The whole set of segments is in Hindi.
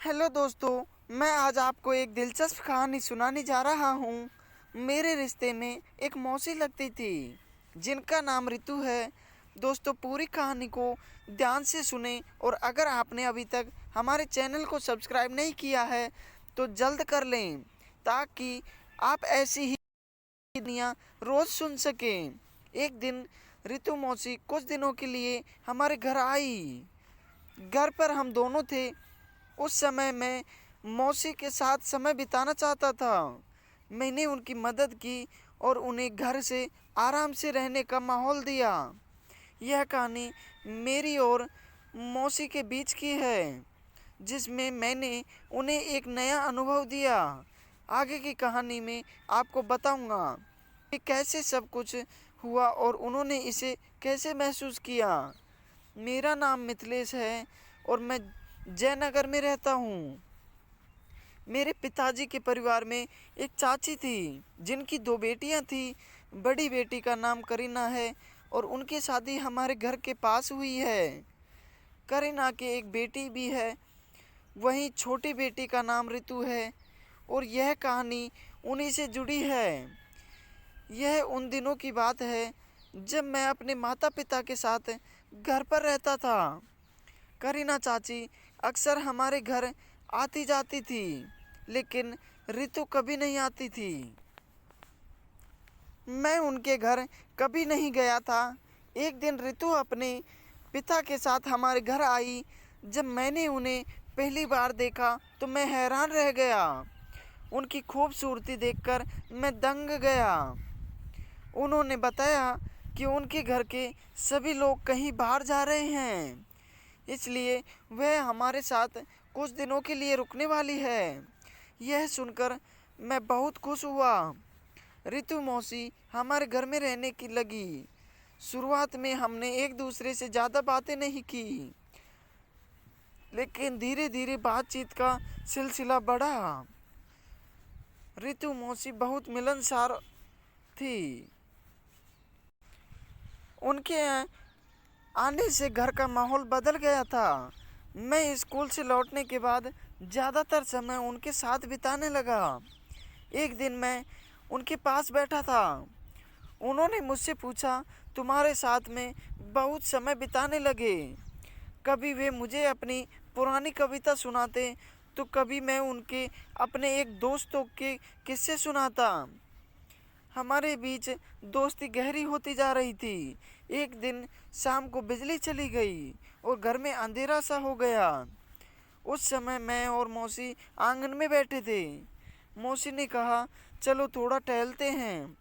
हेलो दोस्तों, मैं आज आपको एक दिलचस्प कहानी सुनाने जा रहा हूँ। मेरे रिश्ते में एक मौसी लगती थी जिनका नाम रितु है। दोस्तों, पूरी कहानी को ध्यान से सुने और अगर आपने अभी तक हमारे चैनल को सब्सक्राइब नहीं किया है तो जल्द कर लें ताकि आप ऐसी ही कहानियाँ रोज़ सुन सकें। एक दिन रितु मौसी कुछ दिनों के लिए हमारे घर आई। घर पर हम दोनों थे। उस समय मैं मौसी के साथ समय बिताना चाहता था। मैंने उनकी मदद की और उन्हें घर से आराम से रहने का माहौल दिया। यह कहानी मेरी और मौसी के बीच की है, जिसमें मैंने उन्हें एक नया अनुभव दिया। आगे की कहानी में आपको बताऊंगा कि कैसे सब कुछ हुआ और उन्होंने इसे कैसे महसूस किया। मेरा नाम मिथिलेश है और मैं जयनगर में रहता हूँ। मेरे पिताजी के परिवार में एक चाची थी जिनकी 2 बेटियाँ थी। बड़ी बेटी का नाम करीना है और उनकी शादी हमारे घर के पास हुई है। करीना के एक बेटी भी है, वहीं छोटी बेटी का नाम रितु है और यह कहानी उन्हीं से जुड़ी है। यह उन दिनों की बात है जब मैं अपने माता पिता के साथ घर पर रहता था। करीना चाची अक्सर हमारे घर आती जाती थी, लेकिन रितु कभी नहीं आती थी। मैं उनके घर कभी नहीं गया था। एक दिन रितु अपने पिता के साथ हमारे घर आई। जब मैंने उन्हें पहली बार देखा तो मैं हैरान रह गया। उनकी खूबसूरती देखकर मैं दंग गया। उन्होंने बताया कि उनके घर के सभी लोग कहीं बाहर जा रहे हैं, इसलिए वह हमारे साथ कुछ दिनों के लिए रुकने वाली है। यह सुनकर मैं बहुत खुश हुआ। रितु मौसी हमारे घर में रहने की लगी। शुरुआत में हमने एक दूसरे से ज़्यादा बातें नहीं की, लेकिन धीरे धीरे बातचीत का सिलसिला बढ़ा। रितु मौसी बहुत मिलनसार थी। उनके आने से घर का माहौल बदल गया था। मैं स्कूल से लौटने के बाद ज़्यादातर समय उनके साथ बिताने लगा। एक दिन मैं उनके पास बैठा था। उन्होंने मुझसे पूछा, तुम्हारे साथ में बहुत समय बिताने लगे। कभी वे मुझे अपनी पुरानी कविता सुनाते तो कभी मैं उनके अपने एक दोस्तों के किस्से सुनाता। हमारे बीच दोस्ती गहरी होती जा रही थी। एक दिन शाम को बिजली चली गई और घर में अंधेरा सा हो गया। उस समय मैं और मौसी आंगन में बैठे थे। मौसी ने कहा, चलो थोड़ा टहलते हैं।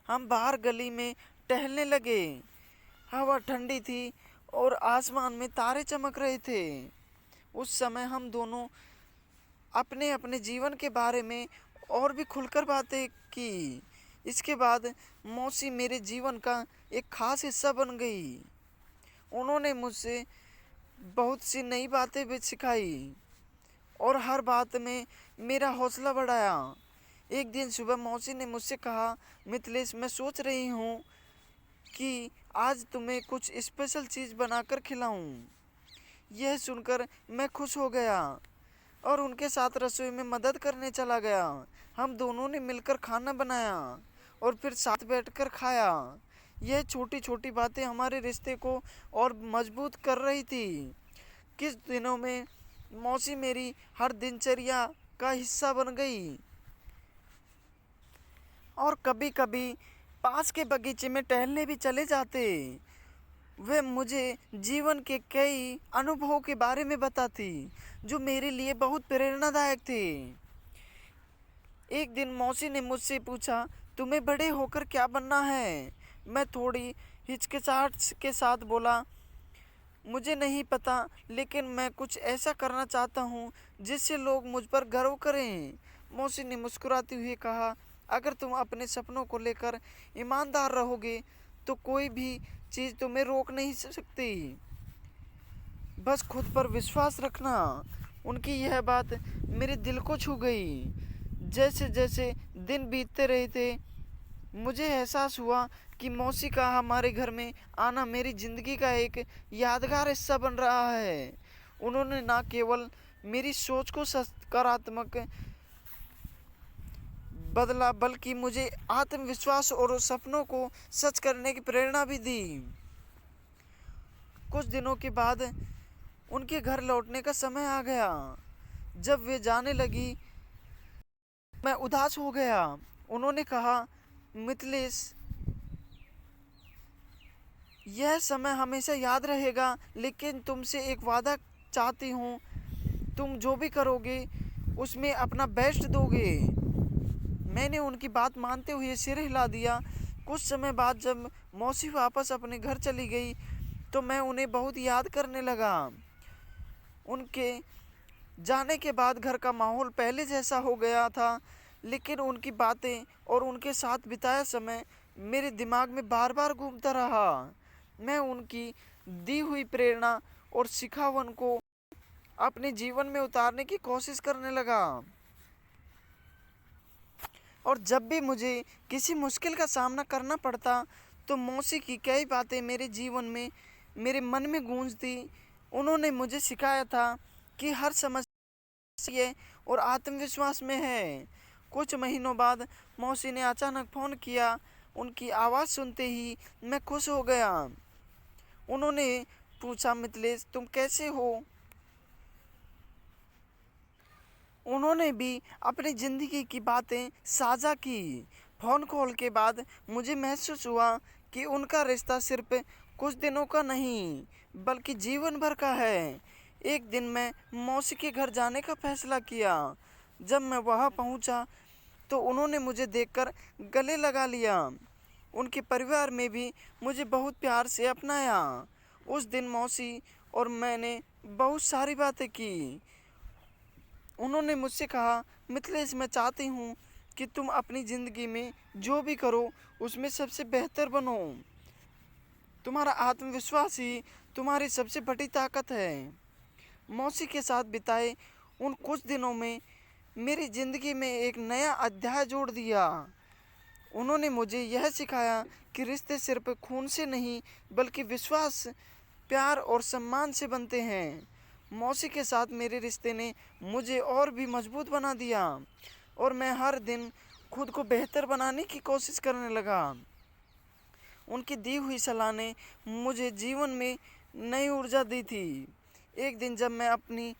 हम बाहर गली में टहलने लगे। हवा ठंडी थी और आसमान में तारे चमक रहे थे। उस समय हम दोनों अपने अपने जीवन के बारे में और भी खुलकर बातें की। इसके बाद मौसी मेरे जीवन का एक खास हिस्सा बन गई। उन्होंने मुझसे बहुत सी नई बातें भी सिखाई और हर बात में मेरा हौसला बढ़ाया। एक दिन सुबह मौसी ने मुझसे कहा, मिथिलेश, मैं सोच रही हूँ कि आज तुम्हें कुछ स्पेशल चीज़ बनाकर खिलाऊं। यह सुनकर मैं खुश हो गया और उनके साथ रसोई में मदद करने चला गया। हम दोनों ने मिलकर खाना बनाया और फिर साथ बैठकर खाया। यह छोटी छोटी बातें हमारे रिश्ते को और मजबूत कर रही थी। किस दिनों में मौसी मेरी हर दिनचर्या का हिस्सा बन गई और कभी कभी पास के बगीचे में टहलने भी चले जाते। वे मुझे जीवन के कई अनुभवों के बारे में बताती जो मेरे लिए बहुत प्रेरणादायक थे। एक दिन मौसी ने मुझसे पूछा, तुम्हें बड़े होकर क्या बनना है? मैं थोड़ी हिचकिचाहट के साथ बोला, मुझे नहीं पता, लेकिन मैं कुछ ऐसा करना चाहता हूँ जिससे लोग मुझ पर गर्व करें। मौसी ने मुस्कुराते हुए कहा, अगर तुम अपने सपनों को लेकर ईमानदार रहोगे तो कोई भी चीज़ तुम्हें रोक नहीं सकती। बस खुद पर विश्वास रखना। उनकी यह बात मेरे दिल को छू गई। जैसे जैसे दिन बीतते रहे थे, मुझे एहसास हुआ कि मौसी का हमारे घर में आना मेरी ज़िंदगी का एक यादगार हिस्सा बन रहा है। उन्होंने न केवल मेरी सोच को सकारात्मक बदला बल्कि मुझे आत्मविश्वास और सपनों को सच करने की प्रेरणा भी दी। कुछ दिनों के बाद उनके घर लौटने का समय आ गया। जब वे जाने लगी मैं उदास हो गया। उन्होंने कहा, मिथिलेश, यह समय हमेशा याद रहेगा, लेकिन तुमसे एक वादा चाहती हूँ, तुम जो भी करोगे उसमें अपना बेस्ट दोगे। मैंने उनकी बात मानते हुए सिर हिला दिया। कुछ समय बाद जब मौसी वापस अपने घर चली गई तो मैं उन्हें बहुत याद करने लगा। उनके जाने के बाद घर का माहौल पहले जैसा हो गया था, लेकिन उनकी बातें और उनके साथ बिताया समय मेरे दिमाग में बार बार घूमता रहा। मैं उनकी दी हुई प्रेरणा और सिखावन को अपने जीवन में उतारने की कोशिश करने लगा। और जब भी मुझे किसी मुश्किल का सामना करना पड़ता तो मौसी की कई बातें मेरे जीवन में मेरे मन में गूंजती। उन्होंने मुझे सिखाया था कि हर समस्या और आत्मविश्वास में है। कुछ महीनों बाद मौसी ने अचानक फ़ोन किया। उनकी आवाज़ सुनते ही मैं खुश हो गया। उन्होंने पूछा, मिथिलेश, तुम कैसे हो? उन्होंने भी अपनी ज़िंदगी की बातें साझा की। फ़ोन कॉल के बाद मुझे महसूस हुआ कि उनका रिश्ता सिर्फ कुछ दिनों का नहीं बल्कि जीवन भर का है। एक दिन मैं मौसी के घर जाने का फैसला किया। जब मैं वहां पहुंचा तो उन्होंने मुझे देखकर गले लगा लिया। उनके परिवार में भी मुझे बहुत प्यार से अपनाया। उस दिन मौसी और मैंने बहुत सारी बातें की। उन्होंने मुझसे कहा, मिथिलेश, मैं चाहती हूँ कि तुम अपनी ज़िंदगी में जो भी करो उसमें सबसे बेहतर बनो। तुम्हारा आत्मविश्वास ही तुम्हारी सबसे बड़ी ताकत है। मौसी के साथ बिताए उन कुछ दिनों में मेरी ज़िंदगी में एक नया अध्याय जोड़ दिया। उन्होंने मुझे यह सिखाया कि रिश्ते सिर्फ खून से नहीं बल्कि विश्वास, प्यार और सम्मान से बनते हैं। मौसी के साथ मेरे रिश्ते ने मुझे और भी मजबूत बना दिया और मैं हर दिन खुद को बेहतर बनाने की कोशिश करने लगा। उनकी दी हुई सलाह ने मुझे जीवन में नई ऊर्जा दी थी। एक दिन जब मैं अपनी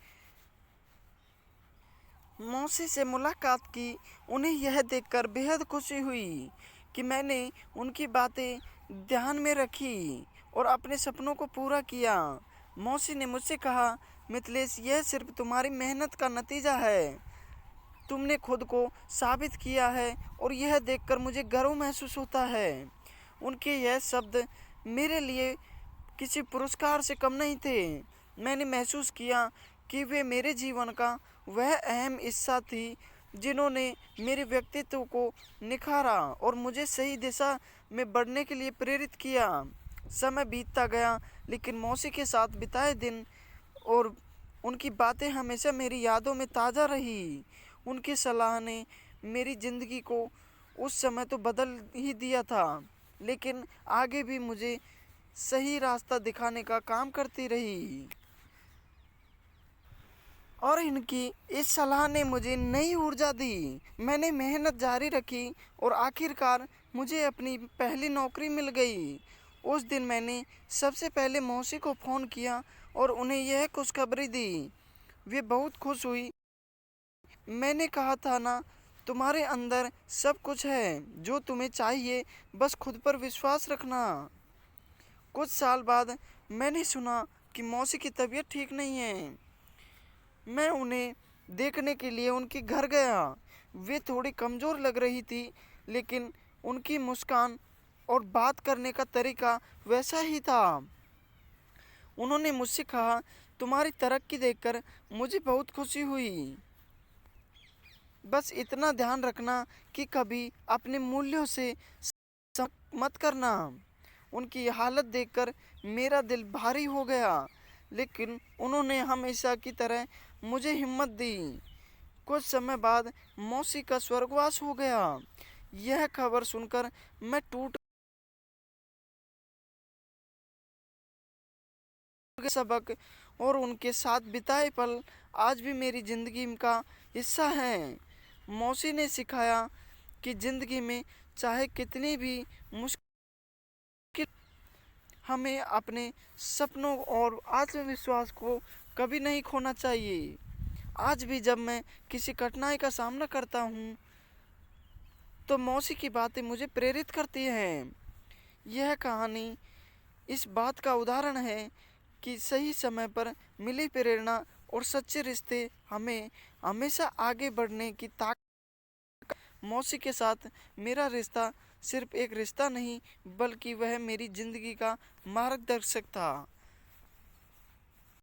मौसी से मुलाकात की, उन्हें यह देखकर बेहद खुशी हुई कि मैंने उनकी बातें ध्यान में रखी और अपने सपनों को पूरा किया। मौसी ने मुझसे कहा, मिथिलेश, यह सिर्फ तुम्हारी मेहनत का नतीजा है। तुमने खुद को साबित किया है और यह देखकर मुझे गर्व महसूस होता है। उनके यह शब्द मेरे लिए किसी पुरस्कार से कम नहीं थे। मैंने महसूस किया कि वे मेरे जीवन का वह अहम हिस्सा थी जिन्होंने मेरे व्यक्तित्व को निखारा और मुझे सही दिशा में बढ़ने के लिए प्रेरित किया। समय बीतता गया, लेकिन मौसी के साथ बिताए दिन और उनकी बातें हमेशा मेरी यादों में ताज़ा रही। उनकी सलाह ने मेरी ज़िंदगी को उस समय तो बदल ही दिया था, लेकिन आगे भी मुझे सही रास्ता दिखाने का काम करती रही। और इनकी इस सलाह ने मुझे नई ऊर्जा दी। मैंने मेहनत जारी रखी और आखिरकार मुझे अपनी पहली नौकरी मिल गई। उस दिन मैंने सबसे पहले मौसी को फ़ोन किया और उन्हें यह खुशखबरी दी। वे बहुत खुश हुई। मैंने कहा था ना, तुम्हारे अंदर सब कुछ है जो तुम्हें चाहिए, बस खुद पर विश्वास रखना। कुछ साल बाद मैंने सुना कि मौसी की तबीयत ठीक नहीं है। मैं उन्हें देखने के लिए उनके घर गया। वे थोड़ी कमज़ोर लग रही थी, लेकिन उनकी मुस्कान और बात करने का तरीका वैसा ही था। उन्होंने मुझसे कहा, तुम्हारी तरक्की देखकर मुझे बहुत खुशी हुई। बस इतना ध्यान रखना कि कभी अपने मूल्यों से मत करना। उनकी हालत देखकर मेरा दिल भारी हो गया, लेकिन उन्होंने हमेशा की तरह मुझे हिम्मत दी। कुछ समय बाद मौसी का स्वर्गवास हो गया। यह खबर सुनकर मैं टूट सबक और उनके साथ बिताए पल आज भी मेरी ज़िंदगी का हिस्सा हैं। मौसी ने सिखाया कि ज़िंदगी में चाहे कितनी भी मुश्किल, हमें अपने सपनों और आत्मविश्वास को कभी नहीं खोना चाहिए। आज भी जब मैं किसी कठिनाई का सामना करता हूँ तो मौसी की बातें मुझे प्रेरित करती हैं। यह कहानी इस बात का उदाहरण है कि सही समय पर मिली प्रेरणा और सच्चे रिश्ते हमें हमेशा आगे बढ़ने की ताकत। मौसी के साथ मेरा रिश्ता सिर्फ एक रिश्ता नहीं, बल्कि वह मेरी ज़िंदगी का मार्गदर्शक था।